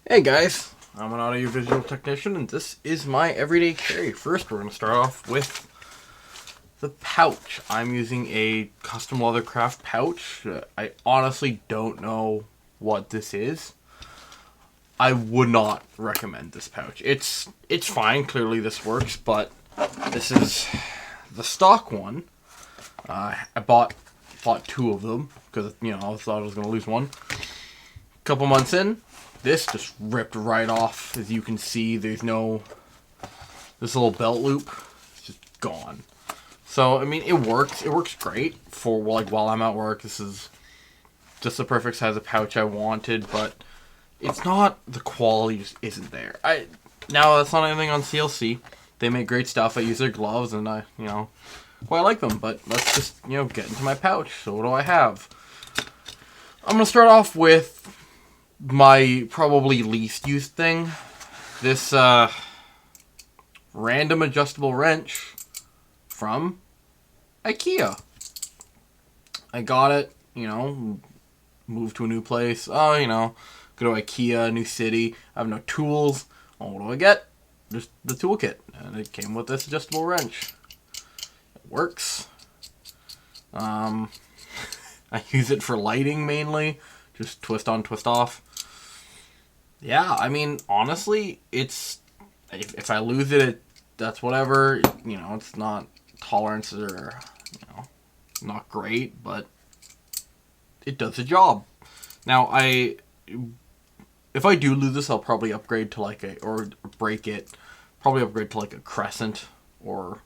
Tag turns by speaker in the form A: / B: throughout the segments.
A: Hey guys, I'm an audiovisual technician and this is my everyday carry. First, we're going to start off with the pouch. I'm using a custom leathercraft pouch. I honestly don't know what this is. I would not recommend this pouch. It's fine, clearly this works, but this is the stock one. I bought two of them because, I thought I was going to lose one. A couple months in, this just ripped right off. As you can see, there's no... this little belt loop. It's just gone. So, I mean, it works. It works great for, like, while I'm at work. This is just the perfect size of pouch I wanted, but it's not... the quality just isn't there. Now, that's not anything on CLC. They make great stuff. I use their gloves, and I quite like them. But let's just, get into my pouch. So, what do I have? I'm going to start off with my probably least used thing. This random adjustable wrench from IKEA. I got it, moved to a new place. Go to IKEA, new city. I have no tools. Oh, what do I get? Just the toolkit. And it came with this adjustable wrench. It works. I use it for lighting mainly. Just twist on, twist off. Yeah, I mean, honestly, it's... if I lose it, that's whatever. It's not... tolerances are, not great, but it does the job. Now, if I do lose this, I'll probably upgrade to like or break it, probably upgrade to like a Crescent or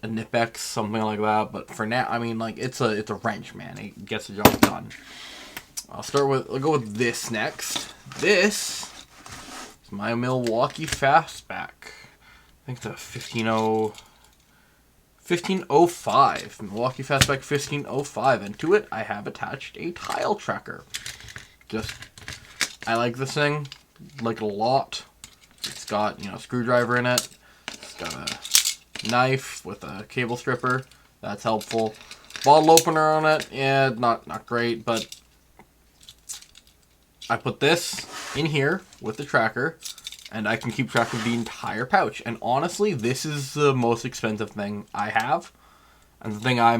A: a Nipex, something like that. But for now, I mean, like, it's a wrench, man. It gets the job done. I'll go with this next. This is my Milwaukee Fastback. I think it's a 1505. Milwaukee Fastback 1505. And to it, I have attached a tile tracker. I like this thing. Like it a lot. It's got, a screwdriver in it. It's got a knife with a cable stripper. That's helpful. Bottle opener on it. Yeah, not great, but I put this in here with the tracker. And I can keep track of the entire pouch. And honestly, this is the most expensive thing I have. And the thing I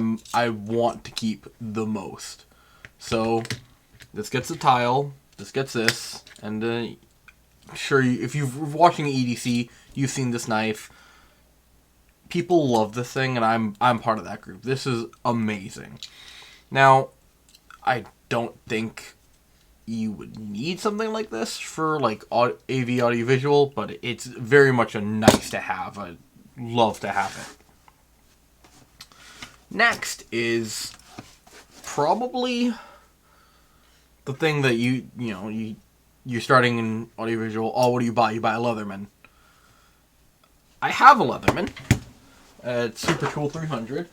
A: want to keep the most. So, this gets the tile. This gets this. And sure, if you're watching EDC, you've seen this knife. People love this thing, and I'm part of that group. This is amazing. Now, I don't think you would need something like this for like AV audiovisual, but it's very much a nice to have. I love to have it. Next is probably the thing that you're starting in audiovisual. Oh, what do you buy? You buy a Leatherman. I have a Leatherman. It's Super Tool 300.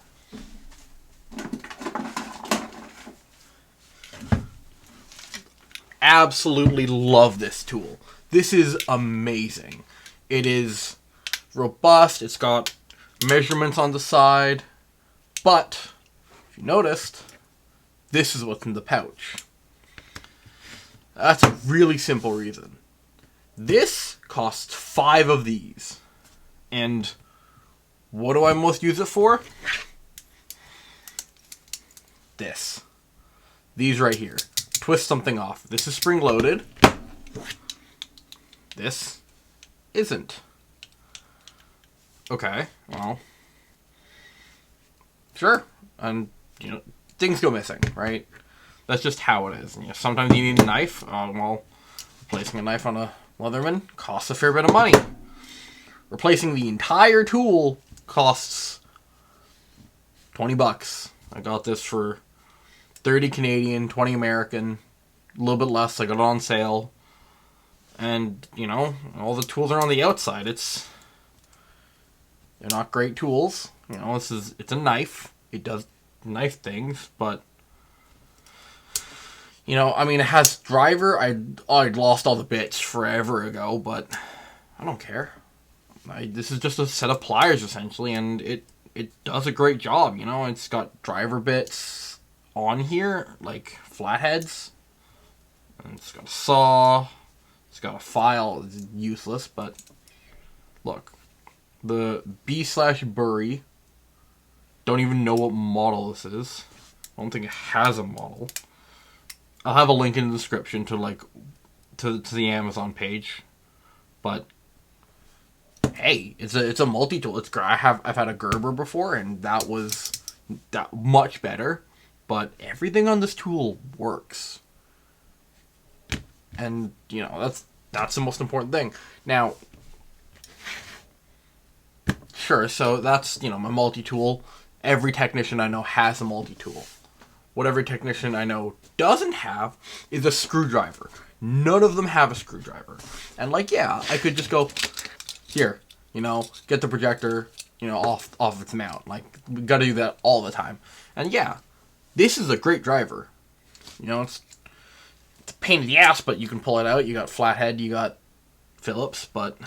A: Absolutely love this tool. This is amazing. It is robust. It's got measurements on the side. But, if you noticed, this is what's in the pouch. That's a really simple reason. This costs 5 of these. And what do I most use it for? This. These right here. Twist something off. This is spring-loaded. This isn't. Okay, well. Sure. And, things go missing, right? That's just how it is. Sometimes you need a knife. Replacing a knife on a Leatherman costs a fair bit of money. Replacing the entire tool costs $20. I got this for 30 Canadian, 20 American, a little bit less. I got it on sale. And, all the tools are on the outside. They're not great tools. It's a knife. It does knife things, but, it has driver. I'd lost all the bits forever ago, but I don't care. This is just a set of pliers, essentially, and it does a great job, It's got driver bits on here, like flatheads. And it's got a saw. It's got a file. It's useless, but look. The B/Bury. Don't even know what model this is. I don't think it has a model. I'll have a link in the description to to the Amazon page. But hey, it's a multi-tool. It's great. I've had a Gerber before, and that was much better. But everything on this tool works. And, you know, that's the most important thing. Now, sure, so that's, you know, my multi-tool. Every technician I know has a multi-tool. What every technician I know doesn't have is a screwdriver. None of them have a screwdriver. And, like, yeah, I could just go, here, you know, get the projector, you know, off its mount. Like, we gotta do that all the time. And, yeah, this is a great driver. You know, it's a pain in the ass, but you can pull it out. You got flathead, you got Phillips, but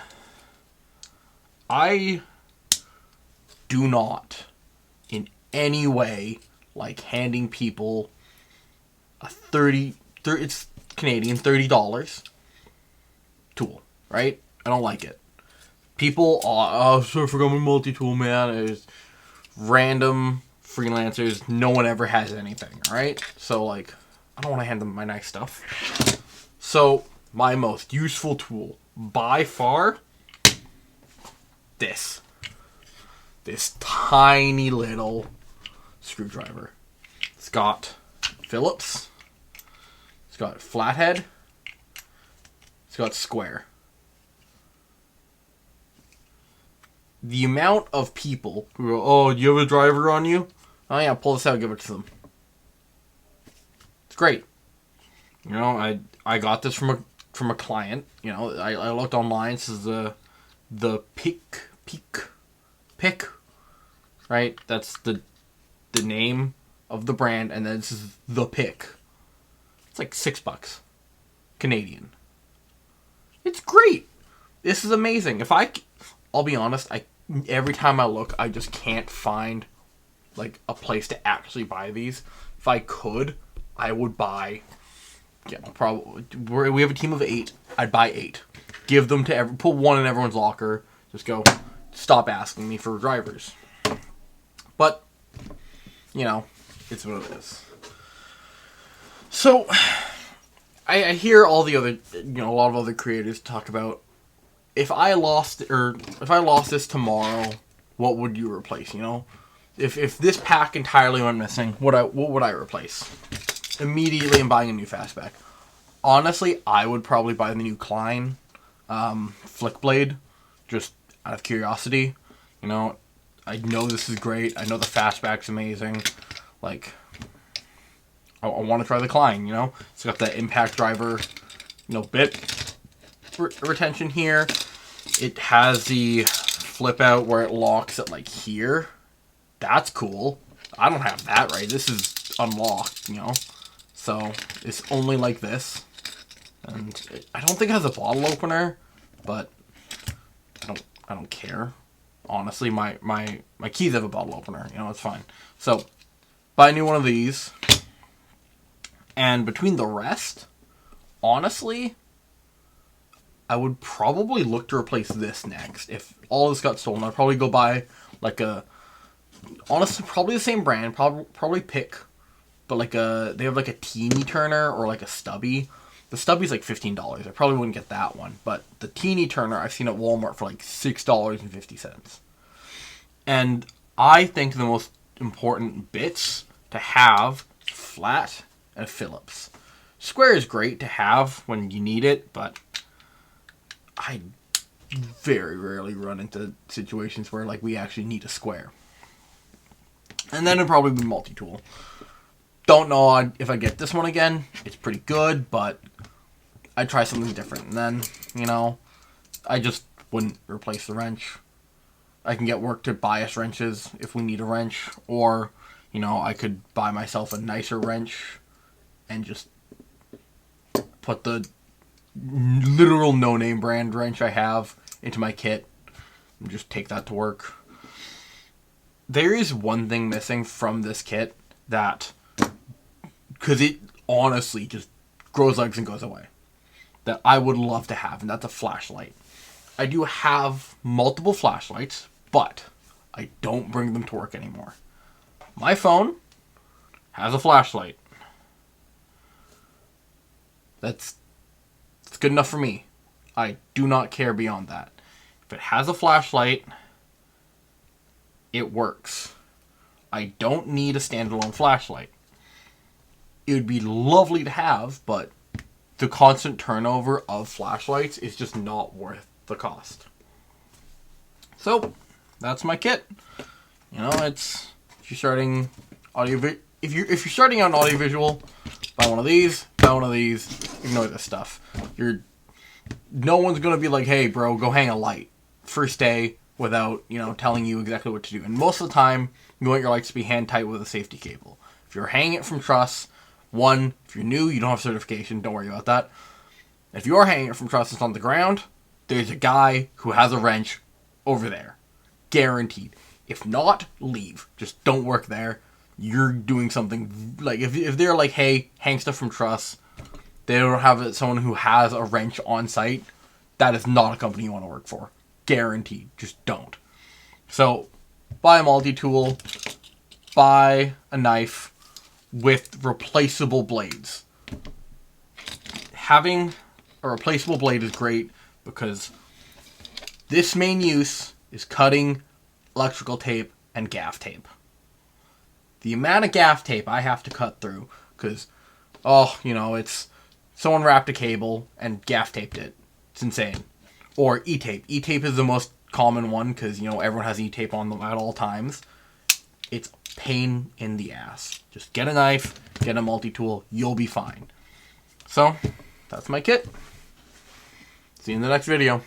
A: I do not in any way like handing people a it's Canadian, $30 tool, right? I don't like it. People, oh, so I forgot my multi-tool, man. It's random freelancers. No one ever has anything, right? So, like, I don't want to hand them my nice stuff. So, my most useful tool, by far, this tiny little screwdriver. It's got Phillips. It's got flathead. It's got square. The amount of people who go, oh, do you have a driver on you? Oh yeah, pull this out, give it to them. It's great. You know, I got this from a client. You know, I looked online. This is the pick, right? That's the name of the brand, and then this is the pick. It's like $6 Canadian. It's great. This is amazing. I'll be honest, every time I look, I just can't find like a place to actually buy these. If I could, I would buy. Yeah, probably. We have a team of 8. I'd buy 8. Give them to put one in everyone's locker. Just go. Stop asking me for drivers. But you know, it's what it is. So I hear all the other, you know, a lot of other creators talk about if I lost this tomorrow, what would you replace? You know, if this pack entirely went missing, what would I replace? Immediately, I'm buying a new Fastback. Honestly, I would probably buy the new Klein Flick Blade, just out of curiosity. You know, I know this is great. I know the Fastback's amazing. Like, I want to try the Klein. You know, it's got that impact driver, you know, bit retention here. It has the flip out where it locks it like here. That's cool. I don't have that, right? This is unlocked, you know. So it's only like this. And I don't think it has a bottle opener, but I don't care. Honestly, my keys have a bottle opener, you know, it's fine. So buy a new one of these. And between the rest, honestly, I would probably look to replace this next. If all this got stolen, I'd probably go buy like honestly, probably the same brand, probably Pick, but they have like a teeny turner or like a stubby. The stubby's like $15. I probably wouldn't get that one, but the teeny turner I've seen at Walmart for like $6.50. And I think the most important bits to have flat and Phillips. Square is great to have when you need it, but I very rarely run into situations where like we actually need a square. And then it'd probably be multi-tool. Don't know if I get this one again. It's pretty good, but I'd try something different. And then, you know, I just wouldn't replace the wrench. I can get work to bias wrenches if we need a wrench. Or, you know, I could buy myself a nicer wrench and just put the literal no-name brand wrench I have into my kit and just take that to work. There is one thing missing from this kit that, because it honestly just grows legs and goes away that I would love to have, and that's a flashlight. I do have multiple flashlights, but I don't bring them to work anymore. My phone has a flashlight. That's good enough for me. I do not care beyond that. If it has a flashlight, it works. I don't need a standalone flashlight. It would be lovely to have, but the constant turnover of flashlights is just not worth the cost. So, that's my kit. You know, it's if you're starting if you're starting out in audiovisual, buy one of these, ignore this stuff. No one's gonna be like, hey bro, go hang a light first day without, telling you exactly what to do. And most of the time, you want your lights to be hand tight with a safety cable. If you're hanging it from truss, if you're new, you don't have certification, don't worry about that. If you are hanging it from truss that's on the ground, there's a guy who has a wrench over there. Guaranteed. If not, leave. Just don't work there. You're doing something, like, if they're like, hey, hang stuff from truss, they don't have someone who has a wrench on site, that is not a company you want to work for. Guaranteed. Just don't. So, buy a multi-tool, buy a knife with replaceable blades. Having a replaceable blade is great because this main use is cutting electrical tape and gaff tape. The amount of gaff tape I have to cut through because, it's someone wrapped a cable and gaff taped it. It's insane. Or E-tape. E-tape is the most common one because, everyone has E-tape on them at all times. It's a pain in the ass. Just get a knife, get a multi-tool, you'll be fine. So, that's my kit. See you in the next video.